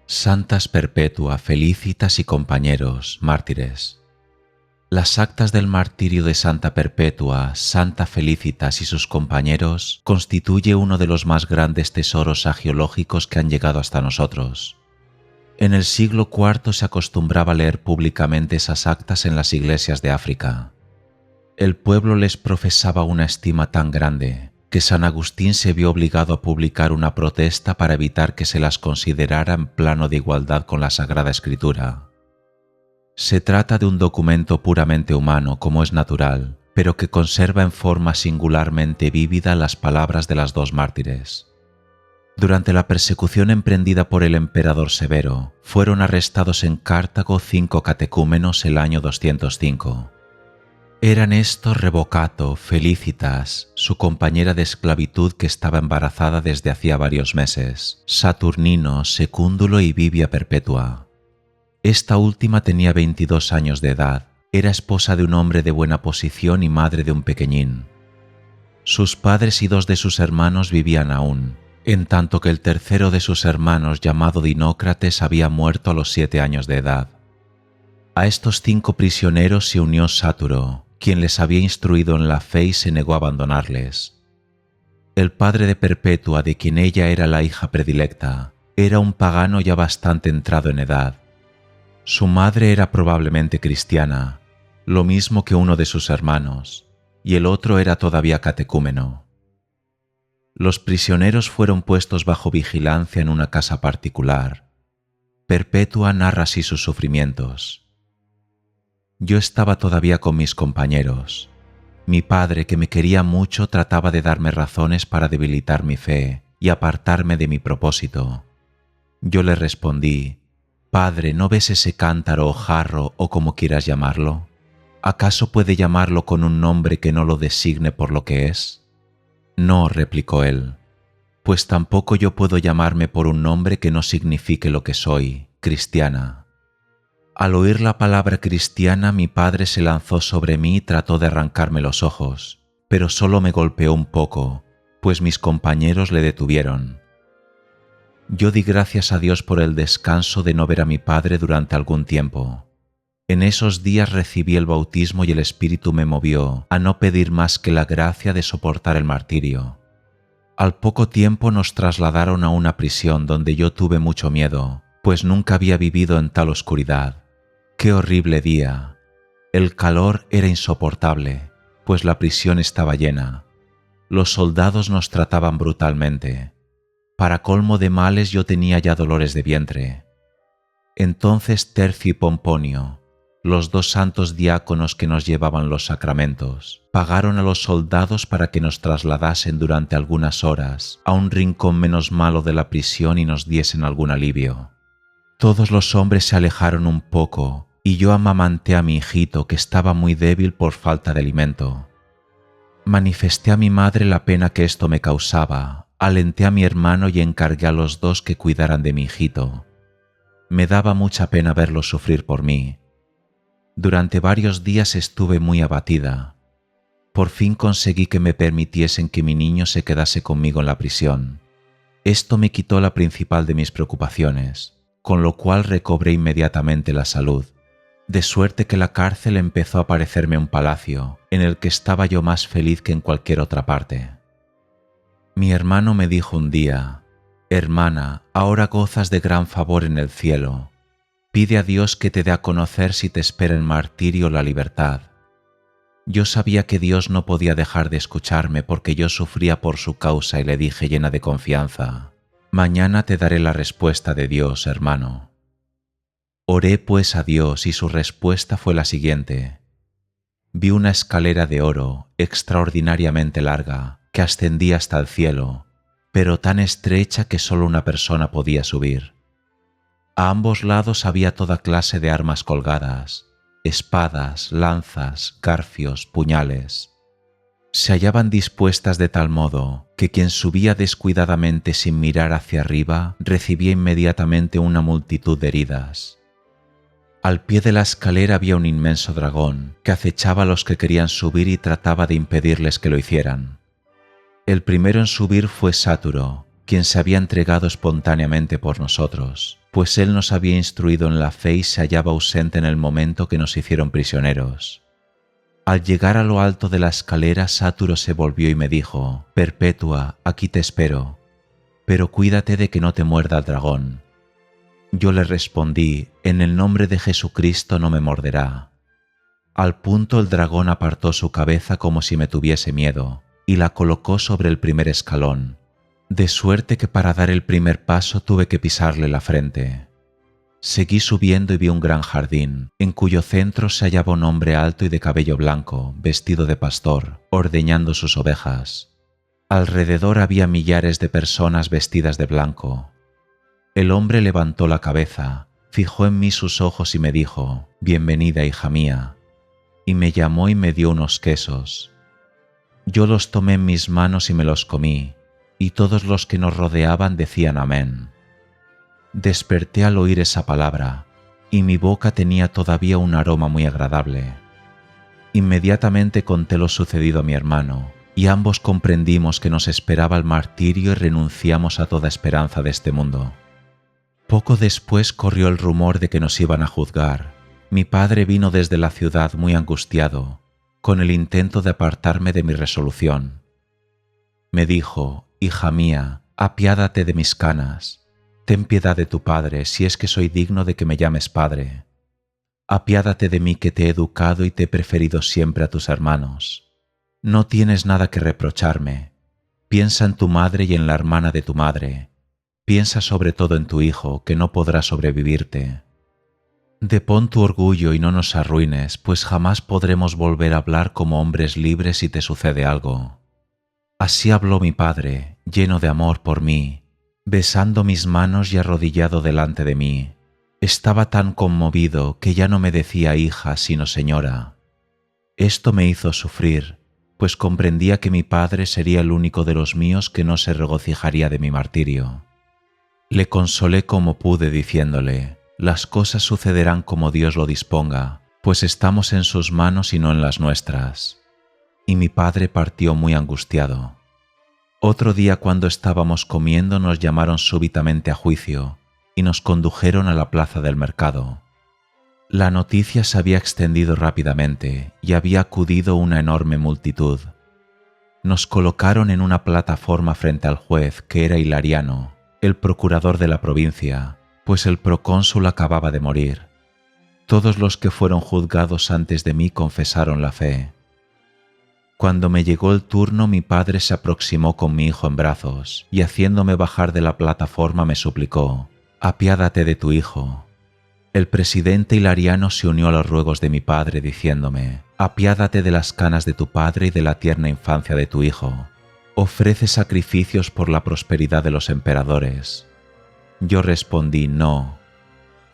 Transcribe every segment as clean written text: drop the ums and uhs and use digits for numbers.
Santas Perpetua, Felicitas y compañeros, mártires. Las actas del martirio de Santa Perpetua, Santa Felicitas y sus compañeros constituye uno de los más grandes tesoros agiológicos que han llegado hasta nosotros. En el siglo IV se acostumbraba leer públicamente esas actas en las iglesias de África. El pueblo les profesaba una estima tan grande que San Agustín se vio obligado a publicar una protesta para evitar que se las considerara en plano de igualdad con la Sagrada Escritura. Se trata de un documento puramente humano, como es natural, pero que conserva en forma singularmente vívida las palabras de las dos mártires. Durante la persecución emprendida por el emperador Severo, fueron arrestados en Cartago 5 catecúmenos el año 205. Eran estos Revocato, Felicitas, su compañera de esclavitud que estaba embarazada desde hacía varios meses, Saturnino, Secúndulo y Vivia Perpetua. Esta última tenía 22 años de edad, era esposa de un hombre de buena posición y madre de un pequeñín. Sus padres y 2 de sus hermanos vivían aún, en tanto que el tercero de sus hermanos, llamado Dinócrates, había muerto a los 7 años de edad. A estos 5 prisioneros se unió Sáturo, quien les había instruido en la fe y se negó a abandonarles. El padre de Perpetua, de quien ella era la hija predilecta, era un pagano ya bastante entrado en edad. Su madre era probablemente cristiana, lo mismo que uno de sus hermanos, y el otro era todavía catecúmeno. Los prisioneros fueron puestos bajo vigilancia en una casa particular. Perpetua narra así sus sufrimientos. Yo estaba todavía con mis compañeros. Mi padre, que me quería mucho, trataba de darme razones para debilitar mi fe y apartarme de mi propósito. Yo le respondí: «Padre, ¿no ves ese cántaro o jarro o como quieras llamarlo? ¿Acaso puede llamarlo con un nombre que no lo designe por lo que es?» «No», replicó él, «pues tampoco yo puedo llamarme por un nombre que no signifique lo que soy, cristiana». Al oír la palabra cristiana, mi padre se lanzó sobre mí y trató de arrancarme los ojos, pero solo me golpeó un poco, pues mis compañeros le detuvieron. Yo di gracias a Dios por el descanso de no ver a mi padre durante algún tiempo. En esos días recibí el bautismo y el Espíritu me movió a no pedir más que la gracia de soportar el martirio. Al poco tiempo nos trasladaron a una prisión donde yo tuve mucho miedo, pues nunca había vivido en tal oscuridad. ¡Qué horrible día! El calor era insoportable, pues la prisión estaba llena. Los soldados nos trataban brutalmente. Para colmo de males yo tenía ya dolores de vientre. Entonces Tercio y Pomponio, los 2 santos diáconos que nos llevaban los sacramentos, pagaron a los soldados para que nos trasladasen durante algunas horas a un rincón menos malo de la prisión y nos diesen algún alivio. Todos los hombres se alejaron un poco y yo amamanté a mi hijito, que estaba muy débil por falta de alimento. Manifesté a mi madre la pena que esto me causaba, alenté a mi hermano y encargué a los 2 que cuidaran de mi hijito. Me daba mucha pena verlos sufrir por mí. Durante varios días estuve muy abatida. Por fin conseguí que me permitiesen que mi niño se quedase conmigo en la prisión. Esto me quitó la principal de mis preocupaciones, con lo cual recobré inmediatamente la salud, de suerte que la cárcel empezó a parecerme un palacio, en el que estaba yo más feliz que en cualquier otra parte. Mi hermano me dijo un día: «Hermana, ahora gozas de gran favor en el cielo. Pide a Dios que te dé a conocer si te espera el martirio o la libertad». Yo sabía que Dios no podía dejar de escucharme porque yo sufría por su causa y le dije llena de confianza: «Mañana te daré la respuesta de Dios, hermano». Oré pues a Dios y su respuesta fue la siguiente. Vi una escalera de oro extraordinariamente larga que ascendía hasta el cielo, pero tan estrecha que solo una persona podía subir. A ambos lados había toda clase de armas colgadas: espadas, lanzas, garfios, puñales. Se hallaban dispuestas de tal modo que quien subía descuidadamente sin mirar hacia arriba recibía inmediatamente una multitud de heridas. Al pie de la escalera había un inmenso dragón que acechaba a los que querían subir y trataba de impedirles que lo hicieran. El primero en subir fue Sáturo, quien se había entregado espontáneamente por nosotros, pues él nos había instruido en la fe y se hallaba ausente en el momento que nos hicieron prisioneros. Al llegar a lo alto de la escalera, Sáturo se volvió y me dijo: «Perpetua, aquí te espero, pero cuídate de que no te muerda el dragón». Yo le respondí: «En el nombre de Jesucristo no me morderá». Al punto el dragón apartó su cabeza como si me tuviese miedo y la colocó sobre el primer escalón, de suerte que para dar el primer paso tuve que pisarle la frente. Seguí subiendo y vi un gran jardín, en cuyo centro se hallaba un hombre alto y de cabello blanco, vestido de pastor, ordeñando sus ovejas. Alrededor había millares de personas vestidas de blanco. El hombre levantó la cabeza, fijó en mí sus ojos y me dijo: «Bienvenida, hija mía», y me llamó y me dio unos quesos. Yo los tomé en mis manos y me los comí, y todos los que nos rodeaban decían amén. Desperté al oír esa palabra, y mi boca tenía todavía un aroma muy agradable. Inmediatamente conté lo sucedido a mi hermano, y ambos comprendimos que nos esperaba el martirio y renunciamos a toda esperanza de este mundo. Poco después corrió el rumor de que nos iban a juzgar. Mi padre vino desde la ciudad muy angustiado, con el intento de apartarme de mi resolución. Me dijo: «Hija mía, apiádate de mis canas. Ten piedad de tu padre, si es que soy digno de que me llames padre. Apiádate de mí, que te he educado y te he preferido siempre a tus hermanos. No tienes nada que reprocharme. Piensa en tu madre y en la hermana de tu madre. Piensa sobre todo en tu hijo, que no podrá sobrevivirte. Depón tu orgullo y no nos arruines, pues jamás podremos volver a hablar como hombres libres si te sucede algo». Así habló mi padre, lleno de amor por mí, besando mis manos y arrodillado delante de mí. Estaba tan conmovido que ya no me decía hija, sino señora. Esto me hizo sufrir, pues comprendía que mi padre sería el único de los míos que no se regocijaría de mi martirio. Le consolé como pude diciéndole: «Las cosas sucederán como Dios lo disponga, pues estamos en sus manos y no en las nuestras». Y mi padre partió muy angustiado. Otro día, cuando estábamos comiendo, nos llamaron súbitamente a juicio y nos condujeron a la plaza del mercado. La noticia se había extendido rápidamente y había acudido una enorme multitud. Nos colocaron en una plataforma frente al juez, que era Hilariano, el procurador de la provincia, pues el procónsul acababa de morir. Todos los que fueron juzgados antes de mí confesaron la fe. Cuando me llegó el turno, mi padre se aproximó con mi hijo en brazos y, haciéndome bajar de la plataforma, me suplicó: «Apiádate de tu hijo». El presidente Hilariano se unió a los ruegos de mi padre diciéndome: «Apiádate de las canas de tu padre y de la tierna infancia de tu hijo. Ofrece sacrificios por la prosperidad de los emperadores». Yo respondí: «No».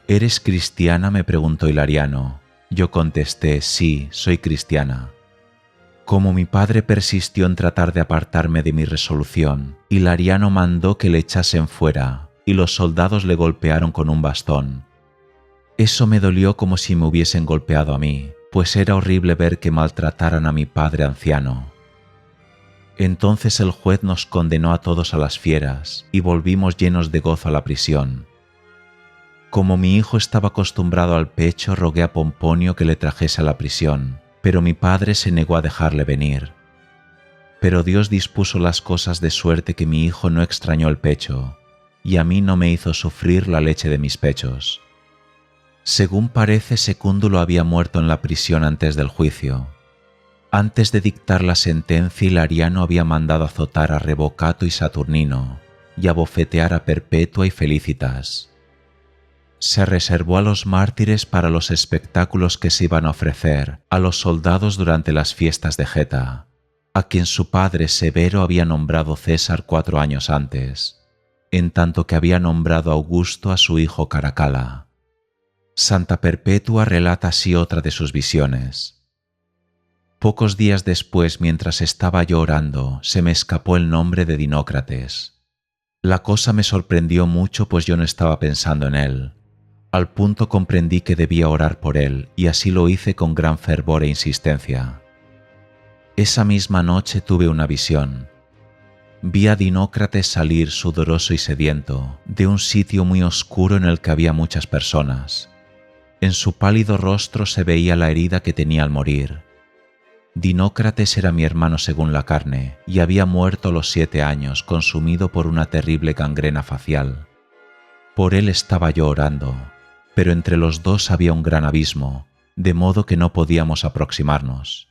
«¿Eres cristiana?», me preguntó Hilariano. Yo contesté: «Sí, soy cristiana». Como mi padre persistió en tratar de apartarme de mi resolución, Hilariano mandó que le echasen fuera y los soldados le golpearon con un bastón. Eso me dolió como si me hubiesen golpeado a mí, pues era horrible ver que maltrataran a mi padre anciano. Entonces el juez nos condenó a todos a las fieras y volvimos llenos de gozo a la prisión. Como mi hijo estaba acostumbrado al pecho, rogué a Pomponio que le trajese a la prisión, pero mi padre se negó a dejarle venir. Pero Dios dispuso las cosas de suerte que mi hijo no extrañó el pecho, y a mí no me hizo sufrir la leche de mis pechos. Según parece, Secúndulo había muerto en la prisión antes del juicio. Antes de dictar la sentencia, Hilariano había mandado azotar a Revocato y Saturnino, y abofetear a Perpetua y Felicitas. Se reservó a los mártires para los espectáculos que se iban a ofrecer a los soldados durante las fiestas de Geta, a quien su padre Severo había nombrado César 4 años antes, en tanto que había nombrado Augusto a su hijo Caracalla. Santa Perpetua relata así otra de sus visiones. Pocos días después, mientras estaba yo orando, se me escapó el nombre de Dinócrates. La cosa me sorprendió mucho, pues yo no estaba pensando en él. Al punto comprendí que debía orar por él, y así lo hice con gran fervor e insistencia. Esa misma noche tuve una visión. vi a Dinócrates salir sudoroso y sediento de un sitio muy oscuro en el que había muchas personas. En su pálido rostro se veía la herida que tenía al morir. Dinócrates era mi hermano según la carne y había muerto a los 7 años consumido por una terrible gangrena facial. Por él estaba yo orando, pero entre los dos había un gran abismo, de modo que no podíamos aproximarnos.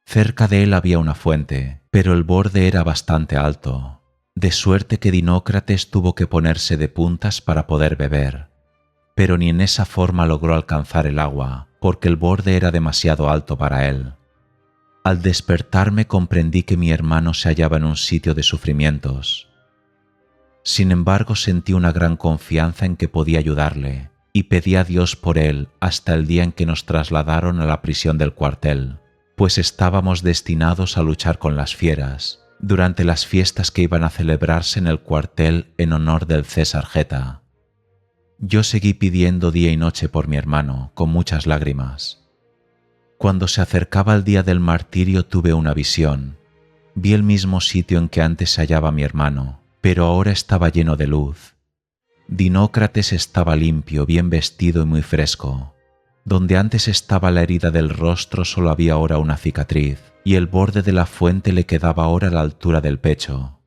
Cerca de él había una fuente, pero el borde era bastante alto, de suerte que Dinócrates tuvo que ponerse de puntas para poder beber, pero ni en esa forma logró alcanzar el agua, porque el borde era demasiado alto para él. Al despertarme comprendí que mi hermano se hallaba en un sitio de sufrimientos. Sin embargo, sentí una gran confianza en que podía ayudarle y pedí a Dios por él hasta el día en que nos trasladaron a la prisión del cuartel, pues estábamos destinados a luchar con las fieras durante las fiestas que iban a celebrarse en el cuartel en honor del César Geta. Yo seguí pidiendo día y noche por mi hermano, con muchas lágrimas. Cuando se acercaba el día del martirio tuve una visión. Vi el mismo sitio en que antes se hallaba mi hermano, pero ahora estaba lleno de luz. Dinócrates estaba limpio, bien vestido y muy fresco. Donde antes estaba la herida del rostro solo había ahora una cicatriz, y el borde de la fuente le quedaba ahora a la altura del pecho.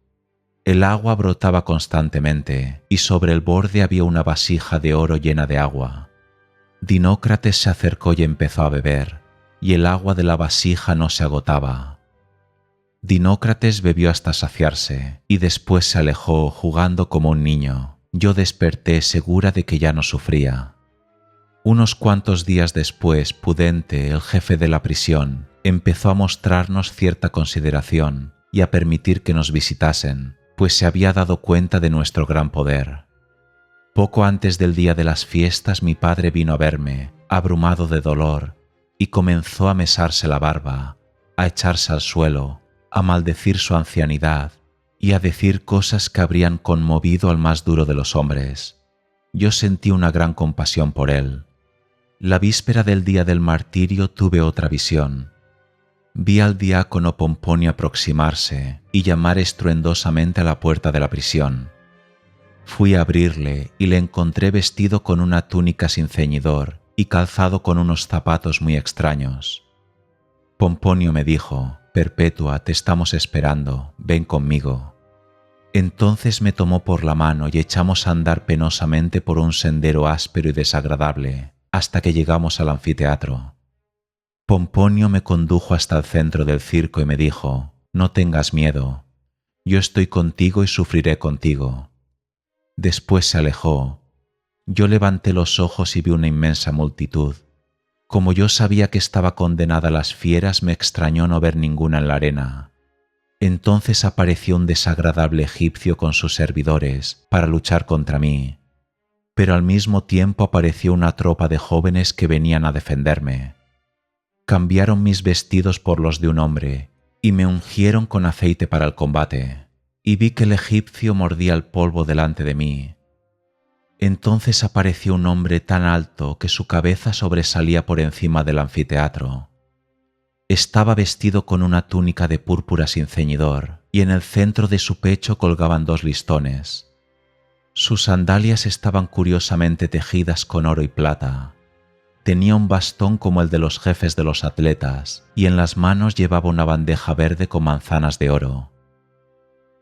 El agua brotaba constantemente, y sobre el borde había una vasija de oro llena de agua. Dinócrates se acercó y empezó a beber, y el agua de la vasija no se agotaba. Dinócrates bebió hasta saciarse, y después se alejó jugando como un niño. Yo desperté segura de que ya no sufría. Unos cuantos días después, Pudente, el jefe de la prisión, empezó a mostrarnos cierta consideración y a permitir que nos visitasen, pues se había dado cuenta de nuestro gran poder. Poco antes del día de las fiestas mi padre vino a verme, abrumado de dolor, y comenzó a mesarse la barba, a echarse al suelo, a maldecir su ancianidad y a decir cosas que habrían conmovido al más duro de los hombres. Yo sentí una gran compasión por él. La víspera del día del martirio tuve otra visión. Vi al diácono Pomponio aproximarse y llamar estruendosamente a la puerta de la prisión. Fui a abrirle y le encontré vestido con una túnica sin ceñidor y calzado con unos zapatos muy extraños. Pomponio me dijo: «Perpetua, te estamos esperando, ven conmigo». Entonces me tomó por la mano y echamos a andar penosamente por un sendero áspero y desagradable hasta que llegamos al anfiteatro. Pomponio me condujo hasta el centro del circo y me dijo: «No tengas miedo, yo estoy contigo y sufriré contigo». Después se alejó. Yo levanté los ojos y vi una inmensa multitud. Como yo sabía que estaba condenada a las fieras, me extrañó no ver ninguna en la arena. Entonces apareció un desagradable egipcio con sus servidores para luchar contra mí, pero al mismo tiempo apareció una tropa de jóvenes que venían a defenderme. Cambiaron mis vestidos por los de un hombre y me ungieron con aceite para el combate, y vi que el egipcio mordía el polvo delante de mí. Entonces apareció un hombre tan alto que su cabeza sobresalía por encima del anfiteatro. Estaba vestido con una túnica de púrpura sin ceñidor, y en el centro de su pecho colgaban 2 listones. Sus sandalias estaban curiosamente tejidas con oro y plata. Tenía un bastón como el de los jefes de los atletas, y en las manos llevaba una bandeja verde con manzanas de oro.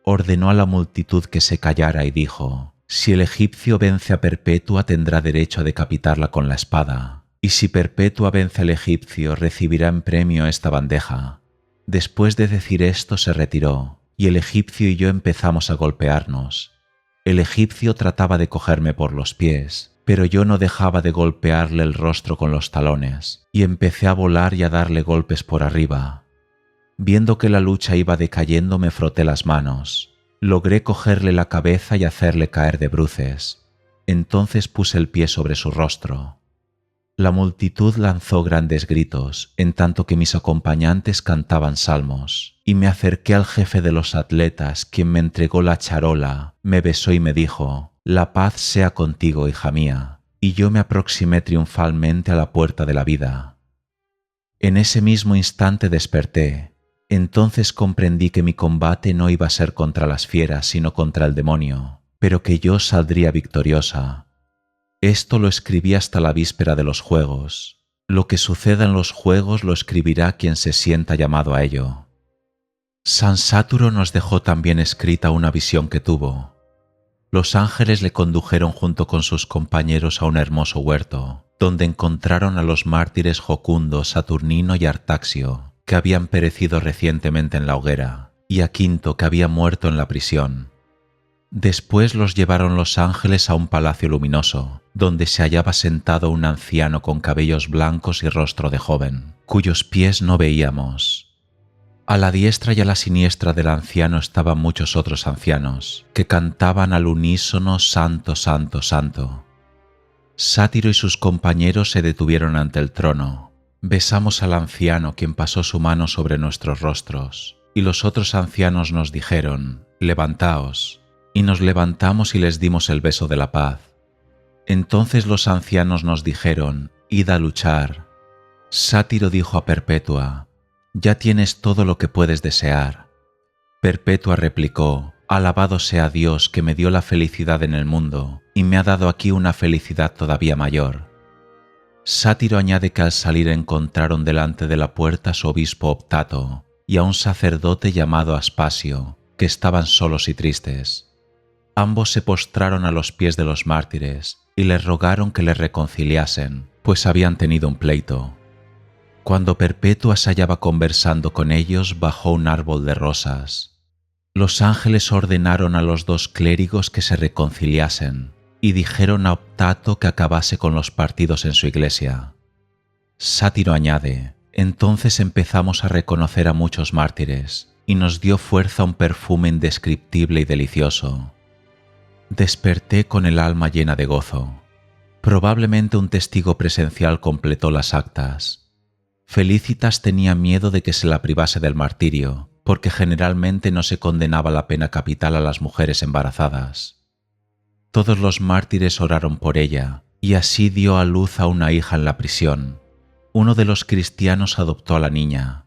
Ordenó a la multitud que se callara y dijo: «Si el egipcio vence a Perpetua, tendrá derecho a decapitarla con la espada, y si Perpetua vence al egipcio, recibirá en premio esta bandeja». Después de decir esto se retiró, y el egipcio y yo empezamos a golpearnos. El egipcio trataba de cogerme por los pies, pero yo no dejaba de golpearle el rostro con los talones, y empecé a volar y a darle golpes por arriba. Viendo que la lucha iba decayendo, me froté las manos. Logré cogerle la cabeza y hacerle caer de bruces. Entonces puse el pie sobre su rostro. La multitud lanzó grandes gritos, en tanto que mis acompañantes cantaban salmos, y me acerqué al jefe de los atletas, quien me entregó la charola, me besó y me dijo: «La paz sea contigo, hija mía», y yo me aproximé triunfalmente a la puerta de la vida. En ese mismo instante desperté. Entonces comprendí que mi combate no iba a ser contra las fieras, sino contra el demonio, pero que yo saldría victoriosa. Esto lo escribí hasta la víspera de los juegos. Lo que suceda en los juegos lo escribirá quien se sienta llamado a ello. San Sáturo nos dejó también escrita una visión que tuvo. Los ángeles le condujeron junto con sus compañeros a un hermoso huerto, donde encontraron a los mártires Jocundo, Saturnino y Artaxio, que habían perecido recientemente en la hoguera, y a Quinto, que había muerto en la prisión. Después los llevaron los ángeles a un palacio luminoso, donde se hallaba sentado un anciano con cabellos blancos y rostro de joven, cuyos pies no veíamos. A la diestra y a la siniestra del anciano estaban muchos otros ancianos, que cantaban al unísono Santo, Santo, Santo. Sátiro y sus compañeros se detuvieron ante el trono. Besamos al anciano, quien pasó su mano sobre nuestros rostros, y los otros ancianos nos dijeron: «Levantaos». Y nos levantamos y les dimos el beso de la paz. Entonces los ancianos nos dijeron: «Id a luchar». Sátiro dijo a Perpetua: «Ya tienes todo lo que puedes desear». Perpetua replicó: «Alabado sea Dios, que me dio la felicidad en el mundo y me ha dado aquí una felicidad todavía mayor». Sátiro añade que al salir encontraron delante de la puerta a su obispo Optato y a un sacerdote llamado Aspasio, que estaban solos y tristes. Ambos se postraron a los pies de los mártires y les rogaron que les reconciliasen, pues habían tenido un pleito. Cuando Perpetua se hallaba conversando con ellos bajo un árbol de rosas, los ángeles ordenaron a los dos clérigos que se reconciliasen y dijeron a Optato que acabase con los partidos en su iglesia. Sátiro añade: «Entonces empezamos a reconocer a muchos mártires y nos dio fuerza un perfume indescriptible y delicioso. Desperté con el alma llena de gozo. Probablemente un testigo presencial completó las actas. Felicitas tenía miedo de que se la privase del martirio, porque generalmente no se condenaba la pena capital a las mujeres embarazadas. Todos los mártires oraron por ella, y así dio a luz a una hija en la prisión. Uno de los cristianos adoptó a la niña.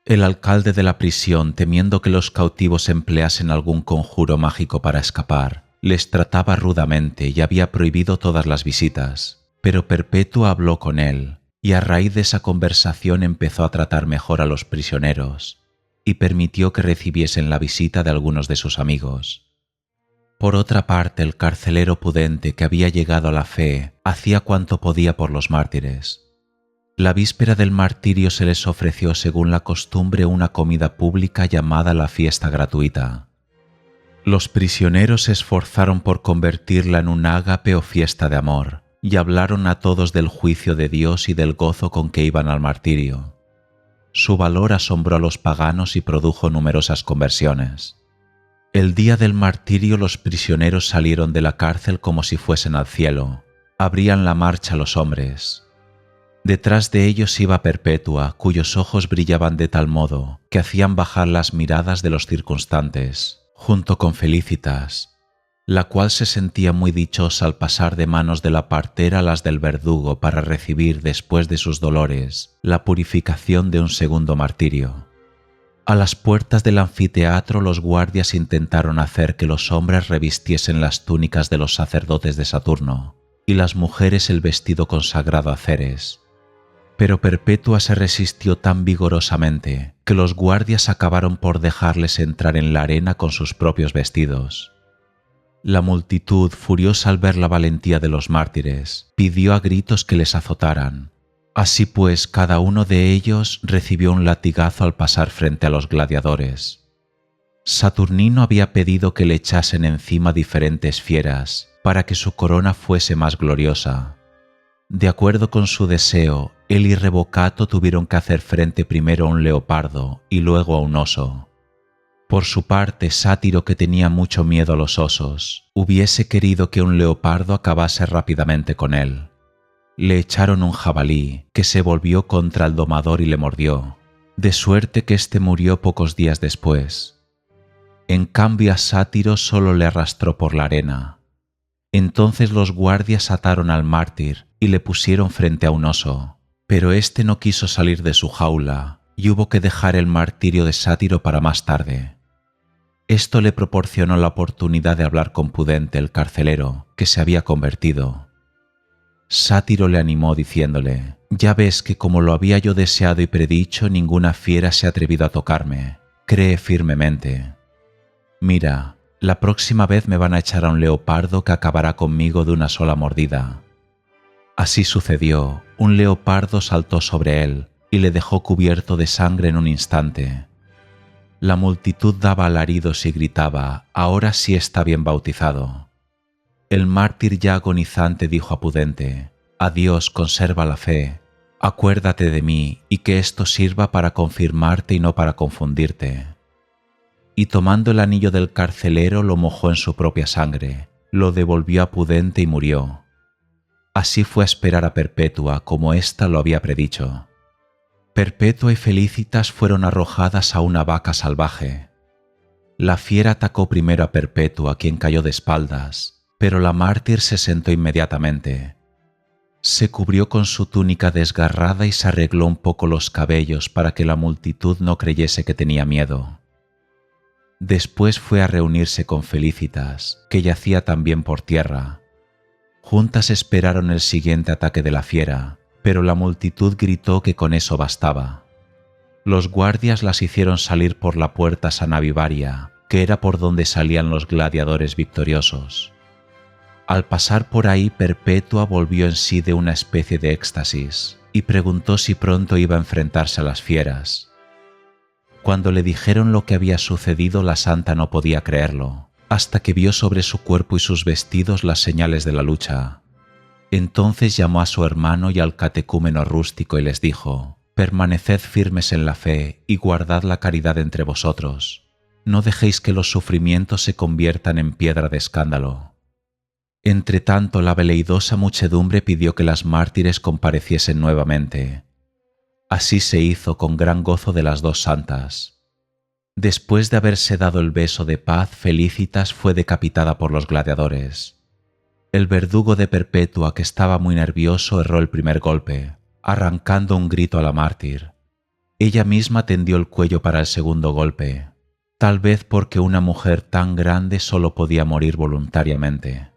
El alcalde de la prisión, temiendo que los cautivos empleasen algún conjuro mágico para escapar, les trataba rudamente y había prohibido todas las visitas, pero Perpetua habló con él, y a raíz de esa conversación empezó a tratar mejor a los prisioneros, y permitió que recibiesen la visita de algunos de sus amigos. Por otra parte, el carcelero Pudente, que había llegado a la fe, hacía cuanto podía por los mártires. La víspera del martirio se les ofreció según la costumbre una comida pública llamada la fiesta gratuita. Los prisioneros se esforzaron por convertirla en un ágape o fiesta de amor, y hablaron a todos del juicio de Dios y del gozo con que iban al martirio. Su valor asombró a los paganos y produjo numerosas conversiones. El día del martirio los prisioneros salieron de la cárcel como si fuesen al cielo. Abrían la marcha los hombres. Detrás de ellos iba Perpetua, cuyos ojos brillaban de tal modo que hacían bajar las miradas de los circunstantes, junto con Felicitas, la cual se sentía muy dichosa al pasar de manos de la partera a las del verdugo para recibir, después de sus dolores, la purificación de un segundo martirio. A las puertas del anfiteatro los guardias intentaron hacer que los hombres revistiesen las túnicas de los sacerdotes de Saturno y las mujeres el vestido consagrado a Ceres. Pero Perpetua se resistió tan vigorosamente que los guardias acabaron por dejarles entrar en la arena con sus propios vestidos. La multitud, furiosa al ver la valentía de los mártires, pidió a gritos que les azotaran. Así pues, cada uno de ellos recibió un latigazo al pasar frente a los gladiadores. Saturnino había pedido que le echasen encima diferentes fieras para que su corona fuese más gloriosa. De acuerdo con su deseo, él y Revocato tuvieron que hacer frente primero a un leopardo y luego a un oso. Por su parte, Sátiro, que tenía mucho miedo a los osos, hubiese querido que un leopardo acabase rápidamente con él. Le echaron un jabalí, que se volvió contra el domador y le mordió, de suerte que éste murió pocos días después. En cambio, a Sátiro solo le arrastró por la arena. Entonces los guardias ataron al mártir y le pusieron frente a un oso, pero éste no quiso salir de su jaula, y hubo que dejar el martirio de Sátiro para más tarde. Esto le proporcionó la oportunidad de hablar con Pudente, el carcelero, que se había convertido. Sátiro le animó diciéndole: «Ya ves que como lo había yo deseado y predicho, ninguna fiera se ha atrevido a tocarme. Cree firmemente. Mira, la próxima vez me van a echar a un leopardo que acabará conmigo de una sola mordida». Así sucedió. Un leopardo saltó sobre él y le dejó cubierto de sangre en un instante. La multitud daba alaridos y gritaba: «Ahora sí está bien bautizado». El mártir ya agonizante dijo a Pudente: «Adiós, conserva la fe. Acuérdate de mí y que esto sirva para confirmarte y no para confundirte». Y tomando el anillo del carcelero lo mojó en su propia sangre, lo devolvió a Pudente y murió. Así fue a esperar a Perpetua como ésta lo había predicho. Perpetua y Felicitas fueron arrojadas a una vaca salvaje. La fiera atacó primero a Perpetua, quien cayó de espaldas, pero la mártir se sentó inmediatamente. Se cubrió con su túnica desgarrada y se arregló un poco los cabellos para que la multitud no creyese que tenía miedo. Después fue a reunirse con Felicitas, que yacía también por tierra. Juntas esperaron el siguiente ataque de la fiera, pero la multitud gritó que con eso bastaba. Los guardias las hicieron salir por la puerta Sanavivaria, que era por donde salían los gladiadores victoriosos. Al pasar por ahí, Perpetua volvió en sí de una especie de éxtasis y preguntó si pronto iba a enfrentarse a las fieras. Cuando le dijeron lo que había sucedido, la santa no podía creerlo, hasta que vio sobre su cuerpo y sus vestidos las señales de la lucha. Entonces llamó a su hermano y al catecúmeno rústico y les dijo: «Permaneced firmes en la fe y guardad la caridad entre vosotros. No dejéis que los sufrimientos se conviertan en piedra de escándalo». Entretanto, la veleidosa muchedumbre pidió que las mártires compareciesen nuevamente. Así se hizo con gran gozo de las dos santas. Después de haberse dado el beso de paz, Felicitas fue decapitada por los gladiadores. El verdugo de Perpetua, que estaba muy nervioso, erró el primer golpe, arrancando un grito a la mártir. Ella misma tendió el cuello para el segundo golpe, tal vez porque una mujer tan grande solo podía morir voluntariamente.